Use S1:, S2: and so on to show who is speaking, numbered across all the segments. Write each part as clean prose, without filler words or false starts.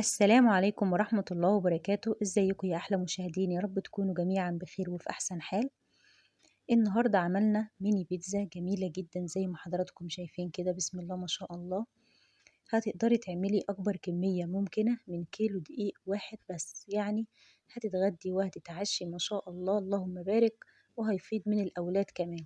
S1: السلام عليكم ورحمة الله وبركاته. ازيكم يا أحلى مشاهدين؟ يا رب تكونوا جميعا بخير وفي أحسن حال. النهاردة عملنا ميني بيتزا جميلة جدا زي ما حضراتكم شايفين كده، بسم الله ما شاء الله. هتقدري تعملي أكبر كمية ممكنة من كيلو دقيق واحد بس، يعني هتتغدي وهتتعشي ما شاء الله اللهم بارك، وهيفيد من الأولاد كمان.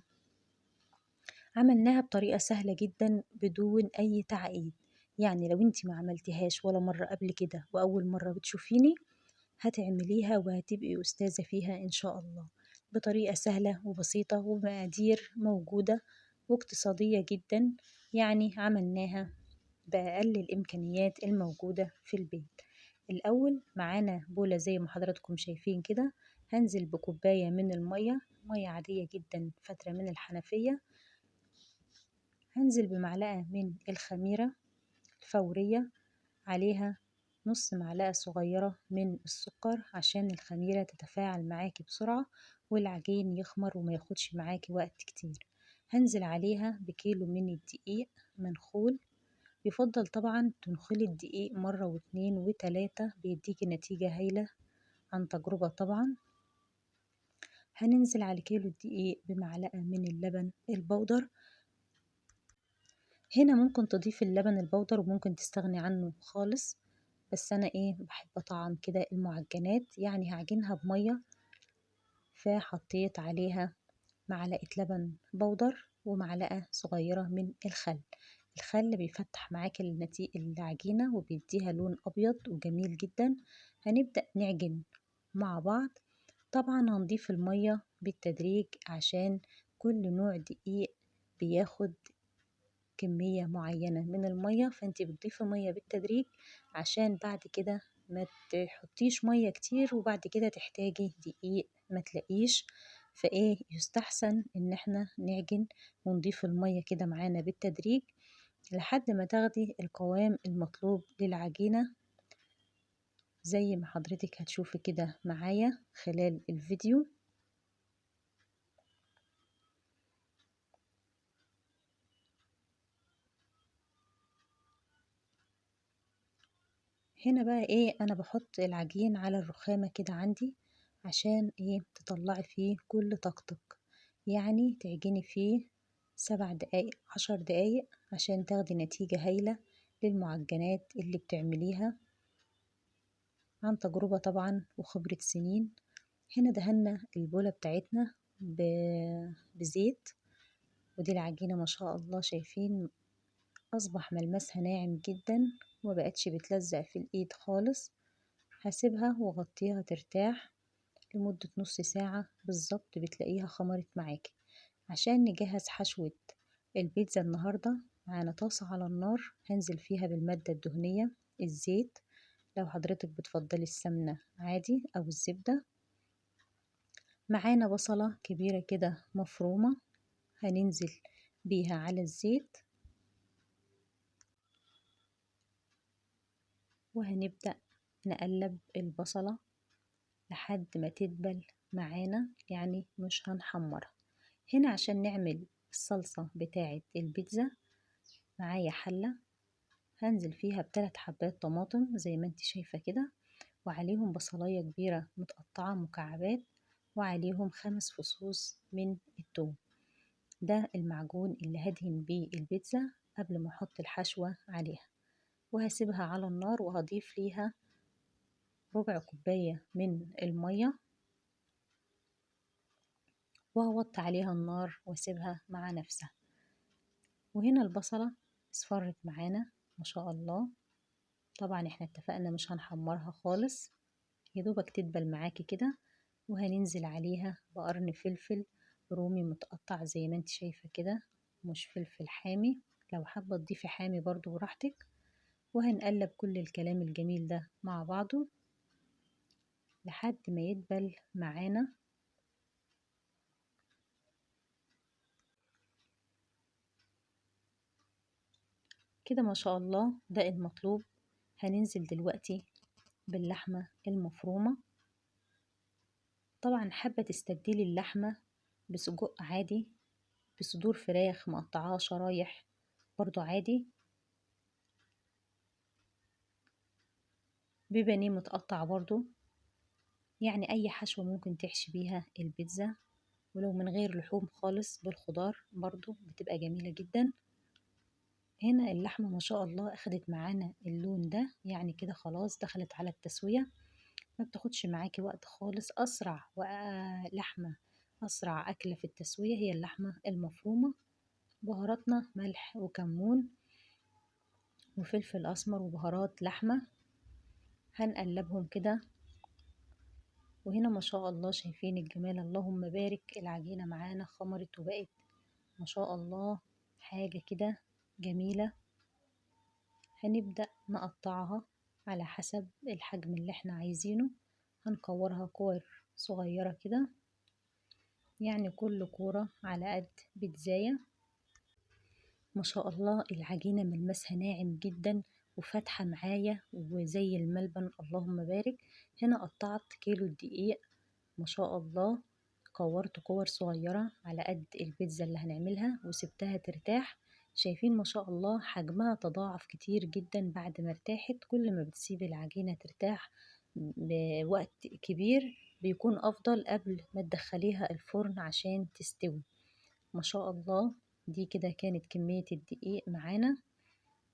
S1: عملناها بطريقة سهلة جدا بدون أي تعقيد، يعني لو انتي ما عملتيهاش ولا مرة قبل كده وأول مرة بتشوفيني هتعمليها وهتبقي أستاذة فيها إن شاء الله، بطريقة سهلة وبسيطة ومقادير موجودة واقتصادية جدا. يعني عملناها بأقل الإمكانيات الموجودة في البيت. الأول معانا بولة زي ما حضراتكم شايفين كده، هنزل بكوباية من المية، مية عادية جدا فترة من الحنفية. هنزل بمعلقة من الخميرة الفورية، عليها نص معلقة صغيرة من السكر عشان الخميرة تتفاعل معاكي بسرعة والعجين يخمر وما ياخدش معاكي وقت كتير. هنزل عليها بكيلو من الدقيق منخول. يفضل طبعا تنخلي الدقيق مرة واتنين وتلاتة، بيديكي نتيجة هايلة عن تجربة طبعا. هننزل على كيلو الدقيق بمعلقة من اللبن البودر. هنا ممكن تضيفي اللبن البودر وممكن تستغني عنه خالص، بس انا بحب اطعم كده المعجنات، يعني هعجنها بمية، فحطيت عليها معلقة لبن بودر ومعلقة صغيرة من الخل. الخل بيفتح معاك العجينة وبيديها لون أبيض وجميل جدا. هنبدأ نعجن مع بعض. طبعا هنضيف المية بالتدريج عشان كل نوع دقيق بياخد كمية معينة من المية، فانتي بتضيفي مية بالتدريج عشان بعد كده ما تحطيش مية كتير وبعد كده تحتاجي دقيق ما تلاقيش. يستحسن ان احنا نعجن ونضيف المية كده معانا بالتدريج لحد ما تاخدي القوام المطلوب للعجينة زي ما حضرتك هتشوفي كده معايا خلال الفيديو. هنا بقى انا بحط العجين على الرخامة كده عندي عشان تطلعي فيه كل طاقتك، يعني تعجني فيه 7 دقايق 10 دقايق عشان تاخدي نتيجة هايلة للمعجنات اللي بتعمليها عن تجربة طبعا وخبرة سنين. هنا دهنا البولة بتاعتنا بزيت، ودي العجينة ما شاء الله شايفين أصبح ملمسها ناعم جدا ومبقتش بتلزق في الإيد خالص. هسيبها واغطيها ترتاح لمدة نص ساعة بالظبط، بتلاقيها خمرت معاكي. عشان نجهز حشوة البيتزا النهاردة، معانا طاسة على النار هنزل فيها بالمادة الدهنية الزيت، لو حضرتك بتفضلي السمنة عادي أو الزبدة. معانا بصلة كبيرة كده مفرومة هننزل بيها على الزيت، وهنبدأ نقلب البصلة لحد ما تدبل معانا، يعني مش هنحمرها. هنا عشان نعمل الصلصة بتاعة البيتزا معايا حلة هنزل فيها ب3 حبات طماطم زي ما انت شايفة كده، وعليهم بصلاية كبيرة متقطعة مكعبات، وعليهم 5 فصوص من الثوم. ده المعجون اللي هدهن بيه البيتزا قبل ما احط الحشوة عليها، وهسيبها على النار وهضيف ليها ربع كوباية من المية، وهوطي عليها النار واسيبها مع نفسها. وهنا البصلة اصفرت معانا ما شاء الله. طبعا احنا اتفقنا مش هنحمرها خالص، يدوبك تدبل معاكي كده. وهننزل عليها بقرن فلفل رومي متقطع زي ما انت شايفة كده، مش فلفل حامي، لو حابة تضيفي حامي برضو براحتك. وهنقلب كل الكلام الجميل ده مع بعضه لحد ما يدبل معانا. كده ما شاء الله ده المطلوب. هننزل دلوقتي باللحمة المفرومة. طبعا حابة تستبدلي اللحمة بسجق عادي، بصدور فراخ مقطعاها شرايح برضو عادي. ببانيه متقطع برضو، يعني أي حشوة ممكن تحشي بيها البيتزا، ولو من غير لحوم خالص بالخضار برضو بتبقى جميلة جدا. هنا اللحمة ما شاء الله أخدت معانا اللون ده، يعني كده خلاص دخلت على التسوية، ما بتاخدش معاكي وقت خالص. أسرع لحمة، أسرع أكلة في التسوية هي اللحمة المفرومة. بهاراتنا ملح وكمون وفلفل أسمر وبهارات لحمة، هنقلبهم كده. وهنا ما شاء الله شايفين الجمال، اللهم بارك، العجينة معانا خمرت وبقت ما شاء الله حاجة كده جميلة. هنبدأ نقطعها على حسب الحجم اللي احنا عايزينه، هنكورها كور صغيرة كده، يعني كل كورة على قد بيتزاية. ما شاء الله العجينة ملمسها ناعم جدا وفاتحة معايا وزي الملبن، اللهم بارك. هنا قطعت كيلو الدقيق ما شاء الله، كورت كور صغيرة على قد البيتزا اللي هنعملها وسبتها ترتاح. شايفين ما شاء الله حجمها تضاعف كتير جدا بعد ما ارتاحت. كل ما بتسيب العجينة ترتاح بوقت كبير بيكون أفضل قبل ما تدخليها الفرن عشان تستوي. ما شاء الله دي كده كانت كمية الدقيق معانا،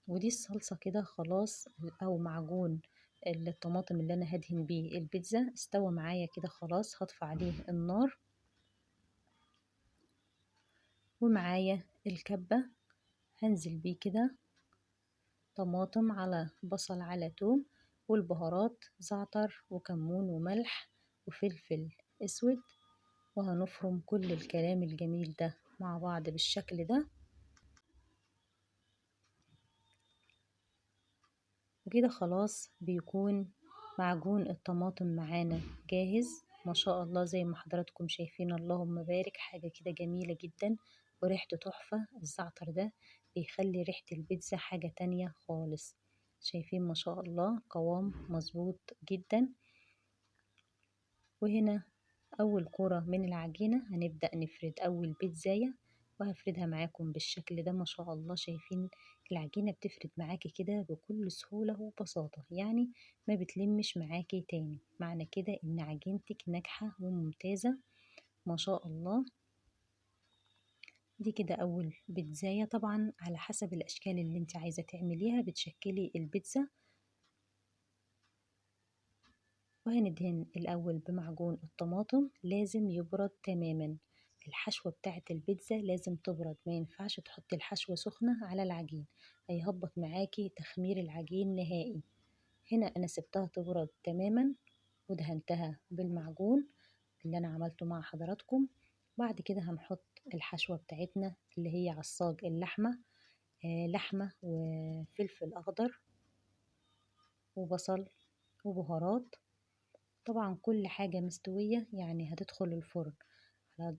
S1: ودي الصلصة كده خلاص، أو معجون الطماطم اللي أنا هدهن بيه البيتزا استوى معايا كده خلاص. هطفي عليه النار، ومعايا الكبة هنزل بيه كده، طماطم على بصل على توم، والبهارات زعتر وكمون وملح وفلفل اسود. وهنفرم كل الكلام الجميل ده مع بعض بالشكل ده. وكده خلاص بيكون معجون الطماطم معانا جاهز. ما شاء الله زي ما حضراتكم شايفين، اللهم بارك، حاجة كده جميلة جدا وريحته تحفة. الزعتر ده بيخلي ريحة البيتزا حاجة تانية خالص. شايفين ما شاء الله قوام مظبوط جدا. وهنا أول كرة من العجينة هنبدأ نفرد أول بيتزاية، وهفردها معاكم بالشكل ده. ما شاء الله شايفين العجينة بتفرد معاكي كده بكل سهولة وبساطة، يعني ما بتلمش معاكي تاني، معنى كده إن عجينتك ناجحة وممتازة ما شاء الله. دي كده أول بيتزاية، طبعا على حسب الأشكال اللي انت عايزة تعمليها بتشكلي البيتزا. وهندهن الأول بمعجون الطماطم، لازم يبرد تماما. الحشوة بتاعة البيتزا لازم تبرد، ما ينفعش تحطي الحشوة سخنة على العجين، هيهبط معاكي تخمير العجين نهائي. هنا أنا سبتها تبرد تماما ودهنتها بالمعجون اللي أنا عملته مع حضراتكم. بعد كده هنحط الحشوة بتاعتنا اللي هي عصاج اللحمة، لحمة وفلفل أخضر وبصل وبهارات. طبعا كل حاجة مستوية يعني هتدخل الفرن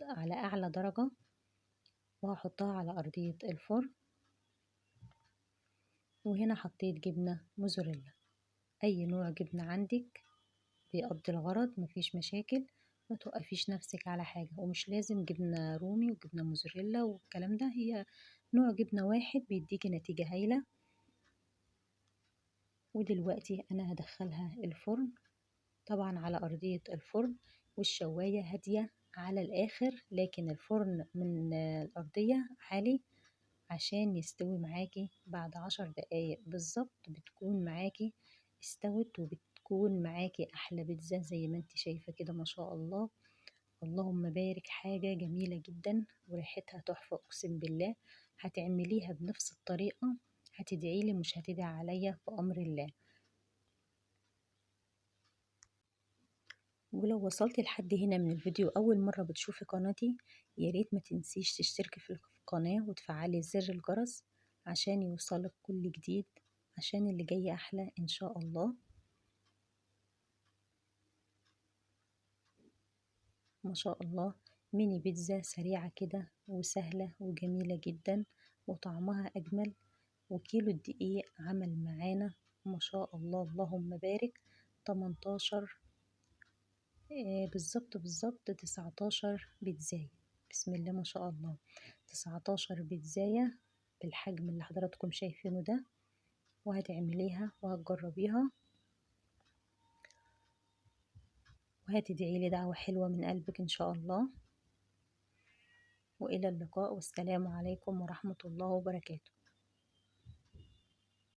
S1: على أعلى درجة، وهحطها على أرضية الفرن. وهنا حطيت جبنة موزاريلا، أي نوع جبنة عندك بيقضي الغرض، مفيش مشاكل. ما توقفيش نفسك على حاجة، ومش لازم جبنة رومي وجبنة موزاريلا والكلام ده، هي نوع جبنة واحد بيديكي نتيجة هايلة. ودلوقتي أنا هدخلها الفرن، طبعا على أرضية الفرن، والشواية هادية على الآخر، لكن الفرن من الأرضية عالي عشان يستوي معاكي. بعد 10 دقايق بالظبط بتكون معاكي استوت، وبتكون معاكي أحلى بيتزا زي ما انت شايفة كده ما شاء الله. اللهم بارك، حاجة جميلة جدا وريحتها تحفة أقسم بالله. هتعمليها بنفس الطريقة هتدعيلي، مش هتدعي عليا بأمر الله. ولو وصلتي لحد هنا من الفيديو أول مرة بتشوفي قناتي، ياريت ما تنسيش تشتركي في القناة وتفعلي زر الجرس عشان يوصلك كل جديد، عشان اللي جاي أحلى إن شاء الله. ما شاء الله ميني بيتزا سريعة كده وسهلة وجميلة جدا وطعمها أجمل. وكيلو الدقيق عمل معانا ما شاء الله اللهم بارك 18، بالظبط 19 بيتزاية. بسم الله ما شاء الله 19 بيتزاية بالحجم اللي حضراتكم شايفينه ده. وهتعمليها وهتجربيها وهتدعيلي دعوة حلوة من قلبك إن شاء الله. وإلى اللقاء، والسلام عليكم ورحمة الله وبركاته.